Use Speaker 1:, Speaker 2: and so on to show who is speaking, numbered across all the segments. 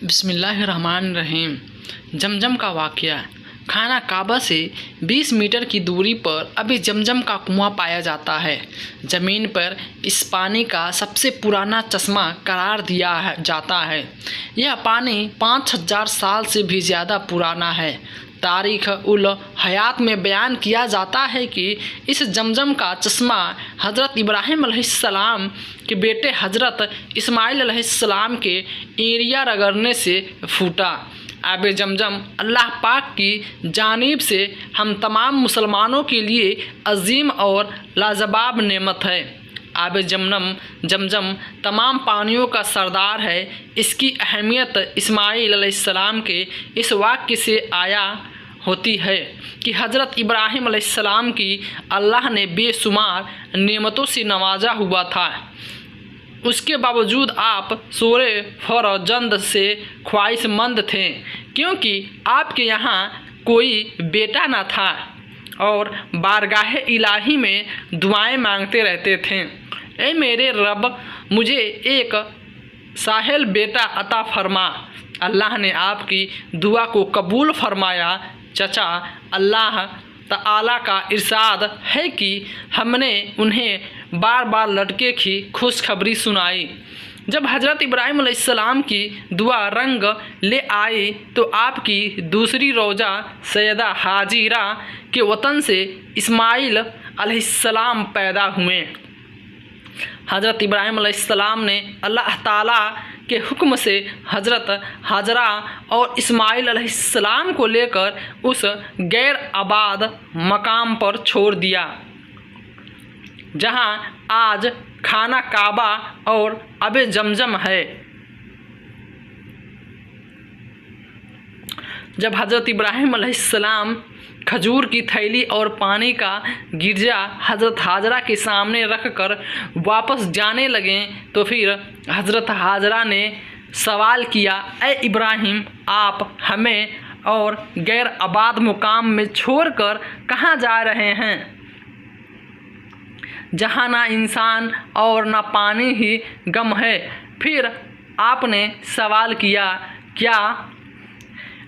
Speaker 1: बिस्मिल्लाहिर्रहमानिर्रहीम। जमजम का वाक़या। खाना काबा से 20 मीटर की दूरी पर अभी जमजम का कुआं पाया जाता है। ज़मीन पर इस पानी का सबसे पुराना चश्मा करार दिया जाता है। यह पानी 5000 साल से भी ज़्यादा पुराना है। तारीख़ उल हयात में बयान किया जाता है कि इस जमजम का चश्मा हज़रत इब्राहीम अलैहिस्सलाम के बेटे हज़रत इस्माइल अलैहिस्सलाम के एरिया रगड़ने से फूटा। आब जमजम अल्लाह पाक की जानिब से हम तमाम मुसलमानों के लिए अजीम और लाजवाब नेमत है। आब जमजम तमाम पानियों का सरदार है। इसकी अहमियत इस्माइल अलैहिस्सलाम के इस वाक़ये से आया होती है कि हज़रत इब्राहीम अलैहिस्सलाम की अल्लाह ने बेशुमार नेमतों से नवाजा हुआ था। उसके बावजूद आप सोरे फरजंद से ख्वाहिशमंद थे, क्योंकि आपके यहाँ कोई बेटा न था और बारगाह इलाही में दुआएं मांगते रहते थे। ऐ मेरे रब, मुझे एक साहिल बेटा अता फरमा। अल्लाह ने आपकी दुआ को कबूल फरमाया। चचा, अल्लाह ताला का इरशाद है कि हमने उन्हें बार बार लड़के की खुशखबरी सुनाई। जब हज़रत इब्राहीम अलैहिस्सलाम की दुआ रंग ले आई तो आपकी दूसरी रोज़ा सैयदा हाजिरा के वतन से इस्माइल अलैहिस्सलाम पैदा हुए। हज़रत इब्राहीम अलैहिस्सलाम ने अल्लाह ताला के हुक्म से हज़रत हाजरा और इस्माइल अलैहिस्सलाम को लेकर उस गैर आबाद मकाम पर छोड़ दिया जहां आज खाना काबा और अब जमजम है। जब हज़रत इब्राहीम अलैहिस्सलाम खजूर की थैली और पानी का गिरजा हज़रत हाजरा के सामने रखकर वापस जाने लगे तो फिर हज़रत हाजरा ने सवाल किया, ऐ इब्राहीम, आप हमें और गैर आबाद मुकाम में छोड़कर कहाँ जा रहे हैं, जहाँ ना इंसान और ना पानी ही गम है। फिर आपने सवाल किया, क्या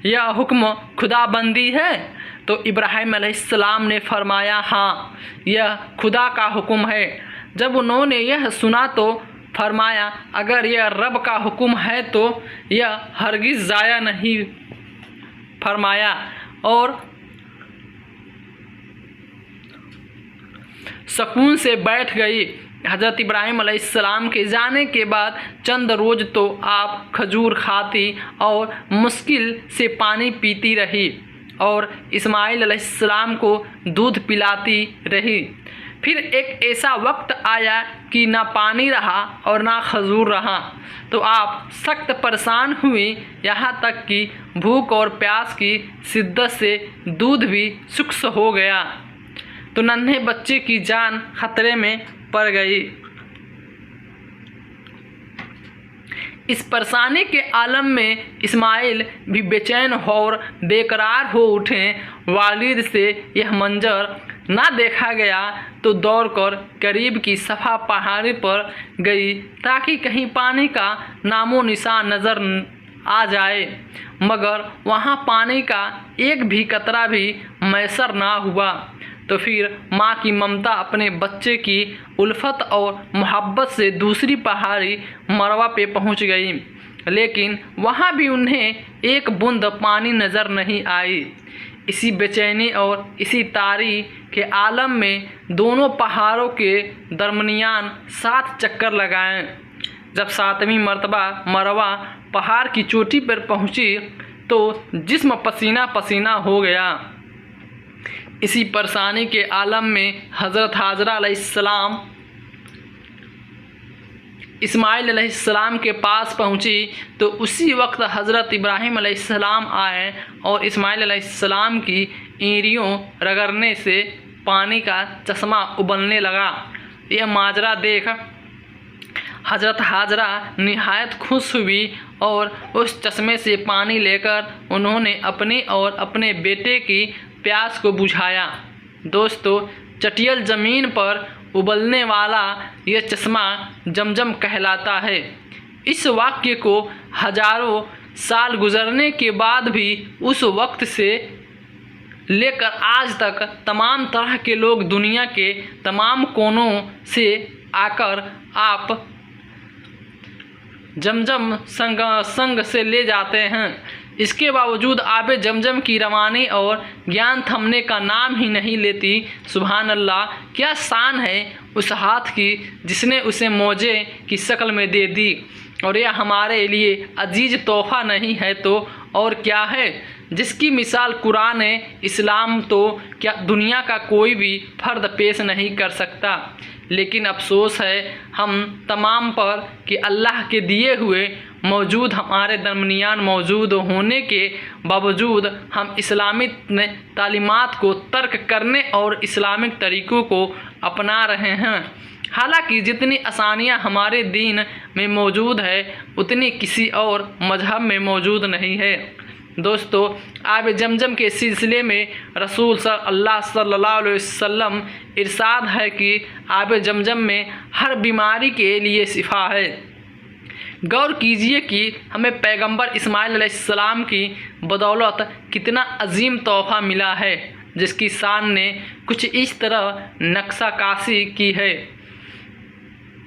Speaker 1: यह हुक्म खुदाबंदी है? तो इब्राहीम अलैहिस्सलाम ने फरमाया, हाँ, यह खुदा का हुक्म है। जब उन्होंने यह सुना तो फरमाया, अगर यह रब का हुक्म है तो यह हरगिज़ ज़ाया नहीं। फरमाया और सुकून से बैठ गई। हज़रत इब्राहीम अलैहिस्सलाम के जाने के बाद चंद रोज़ तो आप खजूर खाती और मुश्किल से पानी पीती रही और इस्माइल अलैहिस्सलाम को दूध पिलाती रही। फिर एक ऐसा वक्त आया कि ना पानी रहा और ना खजूर रहा, तो आप सख्त परेशान हुई, यहाँ तक कि भूख और प्यास की शिद्दत से दूध भी शुष्क हो गया, तो नन्हे बच्चे की जान खतरे में पड़ गई। इस परेशानी के आलम में इस्माइल भी बेचैन और बेकरार हो उठे। वालिद से यह मंजर ना देखा गया तो दौड़कर करीब की सफ़ा पहाड़ी पर गई ताकि कहीं पानी का नामो निशान नज़र आ जाए, मगर वहाँ पानी का एक भी कतरा भी मैसर ना हुआ। तो फिर माँ की ममता अपने बच्चे की उल्फत और मोहब्बत से दूसरी पहाड़ी मरवा पे पहुँच गई, लेकिन वहाँ भी उन्हें एक बूंद पानी नज़र नहीं आई। इसी बेचैनी और इसी तारीख के आलम में दोनों पहाड़ों के दरमियान 7 चक्कर लगाएं। जब 7वीं मरतबा मरवा पहाड़ की चोटी पर पहुँची तो जिस्म पसीना पसीना हो गया। इसी परेशानी के आलम में हज़रत हाजरा अलैहिस्सलाम इस्माइल अलैहिस्सलाम के पास पहुँची तो उसी वक्त हज़रत इब्राहीम अलैहिस्सलाम आए और इस्माइल अलैहिस्सलाम की एड़ियों रगड़ने से पानी का चश्मा उबलने लगा। यह माजरा देख हज़रत हाजरा निहायत खुश हुई और उस चश्मे से पानी लेकर उन्होंने अपनी और अपने बेटे की प्यास को बुझाया। दोस्तों, चटियल ज़मीन पर उबलने वाला यह चश्मा जमजम कहलाता है। इस वाक्य को हजारों साल गुजरने के बाद भी उस वक्त से लेकर आज तक तमाम तरह के लोग दुनिया के तमाम कोनों से आकर आप जमजम संग से ले जाते हैं। इसके बावजूद आबे जमजम की रवानी और ज्ञान थमने का नाम ही नहीं लेती। सुभान अल्लाह, क्या शान है उस हाथ की जिसने उसे मौजे की शक्ल में दे दी। और यह हमारे लिए अजीज तोहफ़ा नहीं है तो और क्या है, जिसकी मिसाल कुरान इस्लाम तो क्या दुनिया का कोई भी फ़र्द पेश नहीं कर सकता। लेकिन अफसोस है हम तमाम पर कि अल्लाह के दिए हुए मौजूद हमारे दरमियान मौजूद होने के बावजूद हम इस्लामिक तालीमात को तर्क करने और इस्लामिक तरीक़ों को अपना रहे हैं। हालांकि जितनी आसानियां हमारे दीन में मौजूद है उतनी किसी और मजहब में मौजूद नहीं है। दोस्तों, आब जमजम के सिलसिले में रसूल सल्लल्लाहु अलैहि वसल्लम इरशाद है कि आब जमजम में हर बीमारी के लिए शिफा है। गौर कीजिए कि हमें पैगंबर इस्माइल अलैहिस्सलाम की बदौलत कितना अजीम तोहफ़ा मिला है, जिसकी शान ने कुछ इस तरह नक्शाकाशी की है।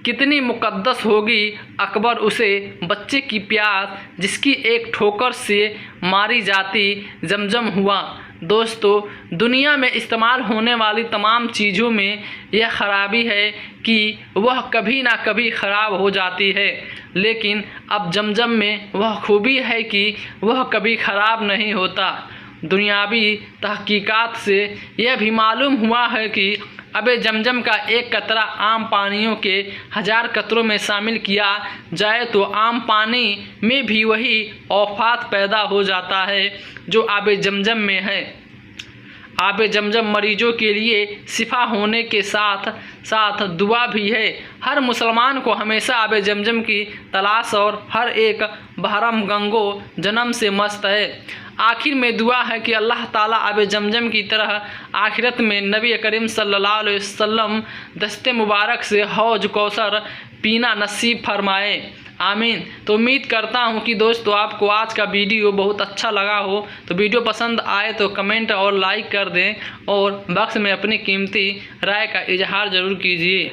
Speaker 1: कितनी मुक़द्दस होगी अकबर उसे बच्चे की प्यास जिसकी एक ठोकर से मारी जाती जमजम हुआ। दोस्तों, दुनिया में इस्तेमाल होने वाली तमाम चीज़ों में यह ख़राबी है कि वह कभी ना कभी ख़राब हो जाती है, लेकिन अब जमजम में वह खूबी है कि वह कभी ख़राब नहीं होता। दुनियावी तहकीकात से यह भी मालूम हुआ है कि अबे जमजम का एक कतरा आम पानियों के 1000 कतरों में शामिल किया जाए तो आम पानी में भी वही औफात पैदा हो जाता है जो आबे जमजम में है। आबे जमजम मरीजों के लिए शिफा होने के साथ साथ दुआ भी है। हर मुसलमान को हमेशा आबे जमजम की तलाश और हर एक बहरम गंगो जन्म से मस्त है। आखिर में दुआ है कि अल्लाह ताला आबे जमजम की तरह आखिरत में नबी करीम सल्लल्लाहु अलैहि वसल्लम दस्ते मुबारक से हौज कौसर पीना नसीब फरमाए। आमीन। तो उम्मीद करता हूँ कि दोस्तों आपको आज का वीडियो बहुत अच्छा लगा हो। तो वीडियो पसंद आए तो कमेंट और लाइक कर दें और बॉक्स में अपनी कीमती राय का इजहार ज़रूर कीजिए।